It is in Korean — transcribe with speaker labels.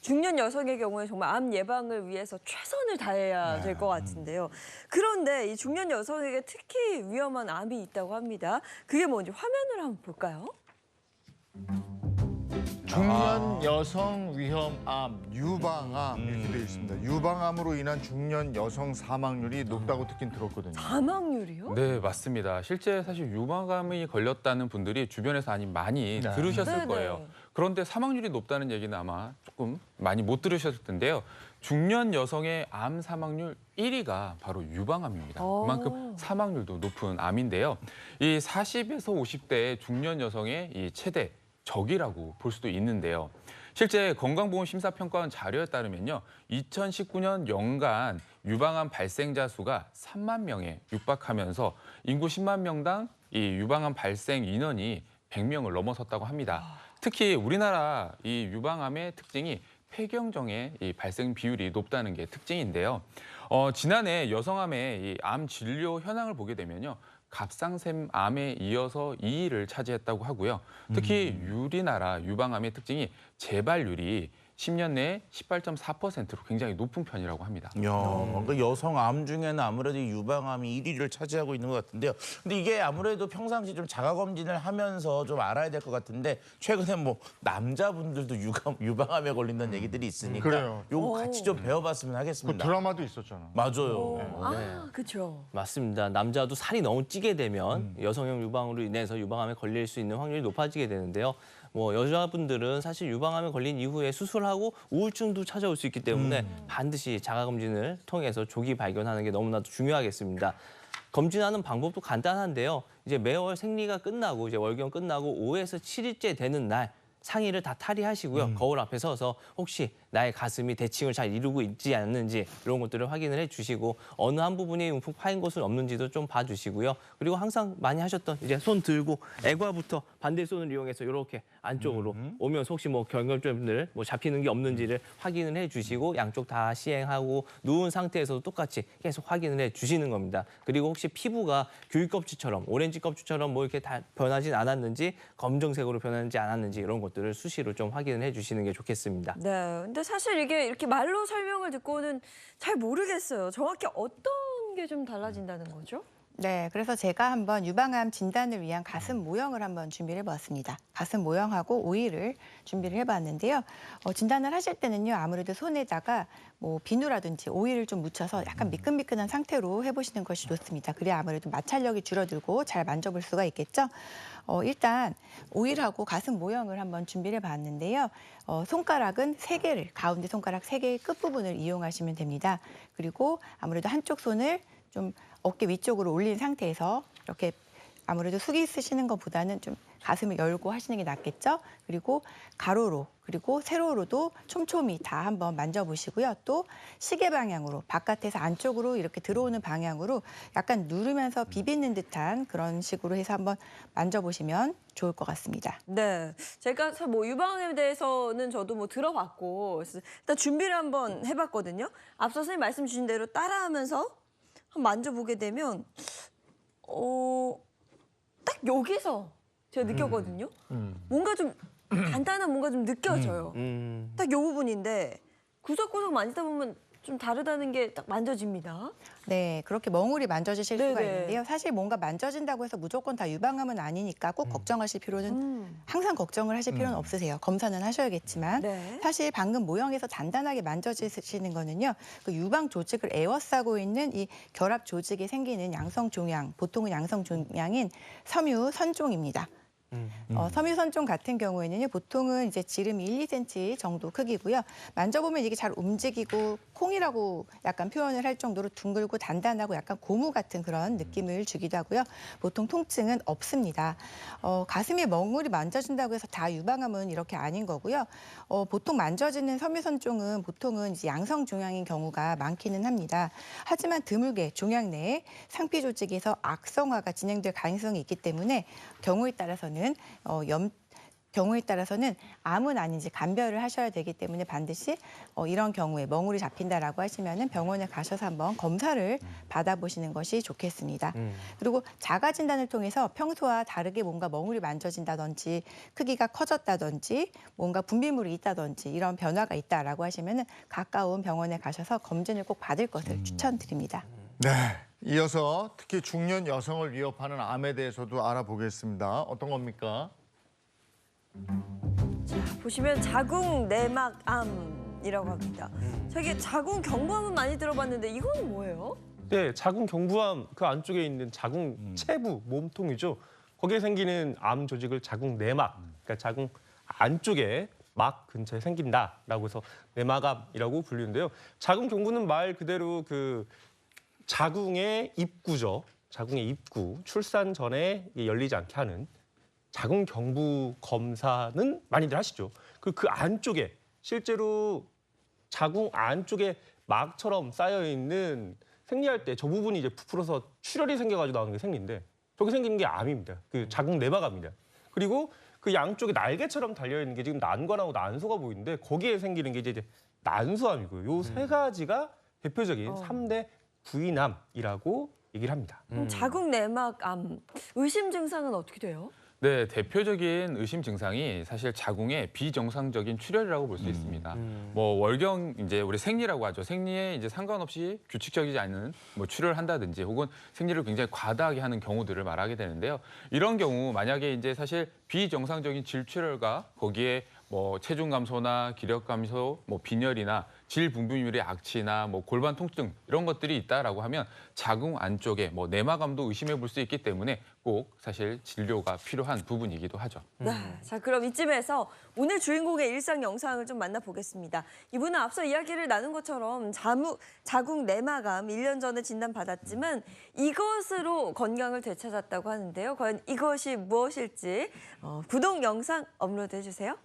Speaker 1: 중년 여성의 경우에 정말 암 예방을 위해서 최선을 다해야 될 것 같은데요. 그런데 이 중년 여성에게 특히 위험한 암이 있다고 합니다. 그게 뭔지 화면을 한번 볼까요?
Speaker 2: 중년 여성 위험암, 유방암 이렇게 되어 있습니다. 유방암으로 인한 중년 여성 사망률이 높다고 듣긴 들었거든요.
Speaker 1: 사망률이요?
Speaker 3: 네, 맞습니다. 실제 사실 유방암이 걸렸다는 분들이 주변에서 많이 들으셨을
Speaker 1: 네네.
Speaker 3: 거예요. 그런데 사망률이 높다는 얘기는 아마 조금 많이 못 들으셨을 텐데요. 중년 여성의 암 사망률 1위가 바로 유방암입니다. 그만큼 사망률도 높은 암인데요. 이 40에서 50대의 중년 여성의 이 최대 적이라고 볼 수도 있는데요. 실제 건강보험심사평가원 자료에 따르면요. 2019년 연간 유방암 발생자 수가 3만 명에 육박하면서 인구 10만 명당 이 유방암 발생 인원이 100명을 넘어섰다고 합니다. 특히 우리나라 이 유방암의 특징이 폐경정의 이 발생 비율이 높다는 게 특징인데요. 지난해 여성암의 이 암 진료 현황을 보게 되면요. 갑상샘 암에 이어서 2위를 차지했다고 하고요. 특히 우리나라 유방암의 특징이 재발률이 10년 내에 18.4%로 굉장히 높은 편이라고 합니다.
Speaker 4: 그러니까 여성 암 중에는 아무래도 이 유방암이 1위를 차지하고 있는 것 같은데요. 근데 이게 아무래도 평상시 좀 자가 검진을 하면서 좀 알아야 될 것 같은데 최근에 뭐 남자분들도 유방암에 걸린다는 얘기들이 있으니까
Speaker 2: 그래요.
Speaker 4: 요거 같이 좀 배워봤으면
Speaker 2: 그
Speaker 4: 하겠습니다.
Speaker 2: 드라마도 있었잖아.
Speaker 4: 맞아요.
Speaker 1: 그렇죠.
Speaker 5: 맞습니다. 남자도 살이 너무 찌게 되면 여성형 유방으로 인해서 유방암에 걸릴 수 있는 확률이 높아지게 되는데요. 뭐 여자분들은 사실 유방암에 걸린 이후에 수술하고 우울증도 찾아올 수 있기 때문에 반드시 자가검진을 통해서 조기 발견하는 게 너무나도 중요하겠습니다. 검진하는 방법도 간단한데요. 이제 매월 생리가 끝나고 이제 월경 끝나고 5에서 7일째 되는 날 상의를 다 탈의하시고요. 거울 앞에 서서 혹시 나의 가슴이 대칭을 잘 이루고 있지 않는지 이런 것들을 확인을 해주시고 어느 한 부분이 움푹 파인 곳은 없는지도 좀 봐주시고요. 그리고 항상 많이 하셨던 이제 손 들고 애과부터 반대손을 이용해서 이렇게 안쪽으로 오면서 혹시 뭐 결결점들 뭐 잡히는 게 없는지를 확인을 해주시고 양쪽 다 시행하고 누운 상태에서도 똑같이 계속 확인을 해주시는 겁니다. 그리고 혹시 피부가 귤 껍질처럼 오렌지 껍질처럼 뭐 이렇게 다 변하진 않았는지 검정색으로 변하지 않았는지 이런 것들을 수시로 좀 확인을 해주시는 게 좋겠습니다.
Speaker 1: 네. 근데 사실 이게 이렇게 말로 설명을 듣고는 잘 모르겠어요. 정확히 어떤 게 좀 달라진다는 거죠?
Speaker 6: 네, 그래서 제가 한번 유방암 진단을 위한 가슴 모형을 한번 준비를 해봤습니다. 가슴 모형하고 오일을 준비를 해봤는데요. 진단을 하실 때는요, 아무래도 손에다가 뭐 비누라든지 오일을 좀 묻혀서 약간 미끈미끈한 상태로 해보시는 것이 좋습니다. 그래야 아무래도 마찰력이 줄어들고 잘 만져볼 수가 있겠죠. 일단 오일하고 가슴 모형을 한번 준비를 해봤는데요. 손가락은 3개를, 가운데 손가락 3개의 끝부분을 이용하시면 됩니다. 그리고 아무래도 한쪽 손을 좀 어깨 위쪽으로 올린 상태에서 이렇게 아무래도 숙이 쓰시는 것보다는 좀 가슴을 열고 하시는 게 낫겠죠. 그리고 가로로 그리고 세로로도 촘촘히 다 한번 만져보시고요. 또 시계 방향으로 바깥에서 안쪽으로 이렇게 들어오는 방향으로 약간 누르면서 비비는 듯한 그런 식으로 해서 한번 만져보시면 좋을 것 같습니다.
Speaker 1: 네, 제가 뭐 유방암에 대해서는 저도 뭐 들어봤고 그래서 일단 준비를 한번 해봤거든요. 앞서 선생님 말씀 주신 대로 따라하면서 한번 만져보게 되면 딱 여기서 제가 느꼈거든요. 뭔가 좀 간단한 뭔가 좀 느껴져요. 딱 이 부분인데 구석구석 만지다 보면 좀 다르다는 게 딱 만져집니다.
Speaker 6: 네, 그렇게 멍울이 만져지실 수가
Speaker 1: 네네.
Speaker 6: 있는데요. 사실 뭔가 만져진다고 해서 무조건 다 유방암은 아니니까 꼭 걱정하실 필요는 항상 걱정을 하실 필요는 없으세요. 검사는 하셔야겠지만
Speaker 1: 네.
Speaker 6: 사실 방금 모형에서 단단하게 만져지시는 거는요. 그 유방 조직을 에워싸고 있는 이 결합 조직이 생기는 양성 종양, 보통은 양성 종양인 섬유 선종입니다. 섬유 선종 같은 경우에는요, 보통은 이제 지름이 1, 2cm 정도 크기고요. 만져보면 이게 잘 움직이고 콩이라고 약간 표현을 할 정도로 둥글고 단단하고 약간 고무 같은 그런 느낌을 주기도 하고요. 보통 통증은 없습니다. 가슴에 멍울이 만져진다고 해서 다 유방암은 이렇게 아닌 거고요. 보통 만져지는 섬유 선종은 보통은 이제 양성 종양인 경우가 많기는 합니다. 하지만 드물게 종양 내에 상피 조직에서 악성화가 진행될 가능성이 있기 때문에 경우에 따라서는 경우에 따라서는 암은 아닌지 감별을 하셔야 되기 때문에 반드시 이런 경우에 멍울이 잡힌다라고 하시면은 병원에 가셔서 한번 검사를 받아보시는 것이 좋겠습니다. 그리고 자가 진단을 통해서 평소와 다르게 뭔가 멍울이 만져진다든지 크기가 커졌다든지 뭔가 분비물이 있다든지 이런 변화가 있다라고 하시면은 가까운 병원에 가셔서 검진을 꼭 받을 것을 추천드립니다.
Speaker 2: 네. 이어서 특히 중년 여성을 위협하는 암에 대해서도 알아보겠습니다. 어떤 겁니까?
Speaker 1: 자, 보시면 자궁 내막암이라고 합니다. 저기 자궁 경부암은 많이 들어봤는데 이건 뭐예요?
Speaker 7: 네, 자궁 경부암 그 안쪽에 있는 자궁 체부 몸통이죠. 거기에 생기는 암 조직을 자궁 내막, 그러니까 자궁 안쪽에 막 근처에 생긴다라고 해서 내막암이라고 불리는데요. 자궁 경부는 말 그대로 그 자궁의 입구죠. 자궁의 입구, 출산 전에 열리지 않게 하는 자궁 경부 검사는 많이들 하시죠. 그 안쪽에 실제로 자궁 안쪽에 막처럼 쌓여 있는 생리할 때 저 부분이 이제 부풀어서 출혈이 생겨가지고 나오는 게 생리인데 저게 생기는 게 암입니다. 그 자궁 내막암입니다. 그리고 그 양쪽에 날개처럼 달려 있는 게 지금 난관하고 난소가 보이는데 거기에 생기는 게 이제 난소암이고요. 요 세 가지가 대표적인 3대 부인암이라고 얘기를 합니다.
Speaker 1: 그럼 자궁 내막암 의심 증상은 어떻게 돼요?
Speaker 3: 네, 대표적인 의심 증상이 사실 자궁의 비정상적인 출혈이라고 볼 수 있습니다. 뭐 월경 이제 우리 생리라고 하죠. 생리에 이제 상관없이 규칙적이지 않은 뭐 출혈을 한다든지 혹은 생리를 굉장히 과다하게 하는 경우들을 말하게 되는데요. 이런 경우 만약에 이제 사실 비정상적인 질출혈과 거기에 뭐 체중 감소나 기력 감소, 뭐 빈혈이나 질 분비물의 악취나 뭐 골반 통증 이런 것들이 있다라고 하면 자궁 안쪽에 뭐 내막암도 의심해 볼 수 있기 때문에 꼭 사실 진료가 필요한 부분이기도 하죠.
Speaker 1: 네, 자 그럼 이쯤에서 오늘 주인공의 일상 영상을 좀 만나보겠습니다. 이분은 앞서 이야기를 나눈 것처럼 자궁 내막암 1년 전에 진단받았지만 이것으로 건강을 되찾았다고 하는데요. 과연 이것이 무엇일지 구독 영상 업로드해 주세요.